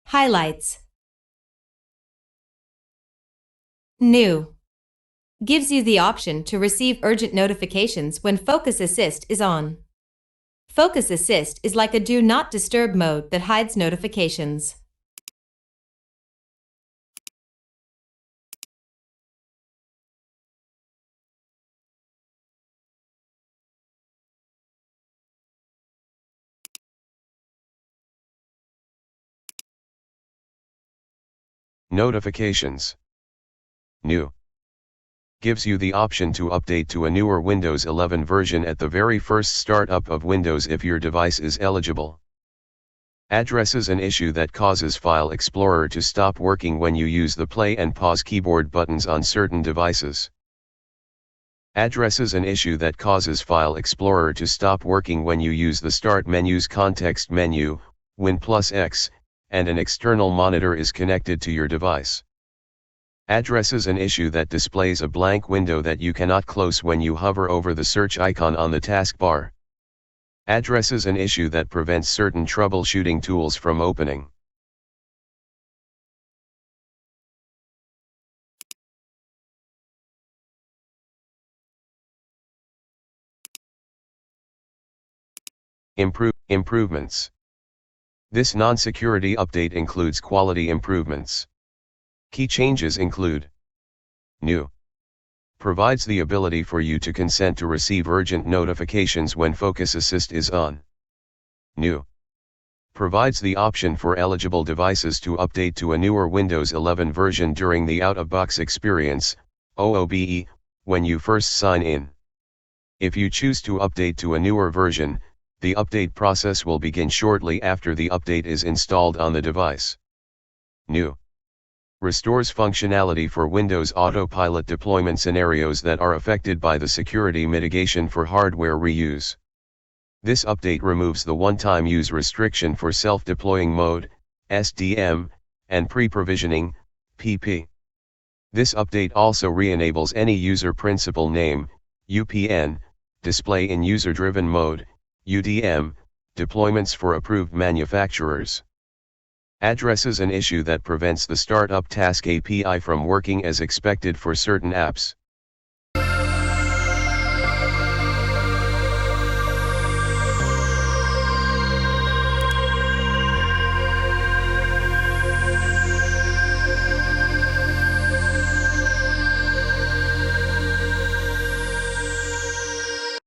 Highlights. New. Gives you the option to receive urgent notifications when Focus Assist is on. Focus Assist is like a Do Not Disturb mode that hides notifications. Notifications. New. Gives you the option to update to a newer Windows 11 version at the very first startup of Windows if your device is eligible. Addresses an issue that causes File Explorer to stop working when you use the play and pause keyboard buttons on certain devices. Addresses an issue that causes File Explorer to stop working when you use the Start menu's context menu, Win+X, and an external monitor is connected to your device. Addresses an issue that displays a blank window that you cannot close when you hover over the search icon on the taskbar. Addresses an issue that prevents certain troubleshooting tools from opening. Improvements. This non-security update includes quality improvements. Key changes include: New. Provides the ability for you to consent to receive urgent notifications when Focus Assist is on. New. Provides the option for eligible devices to update to a newer Windows 11 version during the out-of-box experience, OOBE, when you first sign in. If you choose to update to a newer version, the update process will begin shortly after the update is installed on the device. New. Restores functionality for Windows Autopilot deployment scenarios that are affected by the security mitigation for hardware reuse. This update removes the one-time use restriction for self-deploying mode, SDM, and pre-provisioning, PP. This update also re-enables any user principal name, UPN, display in user-driven mode, UDM, deployments for approved manufacturers. Addresses an issue that prevents the Startup Task API from working as expected for certain apps.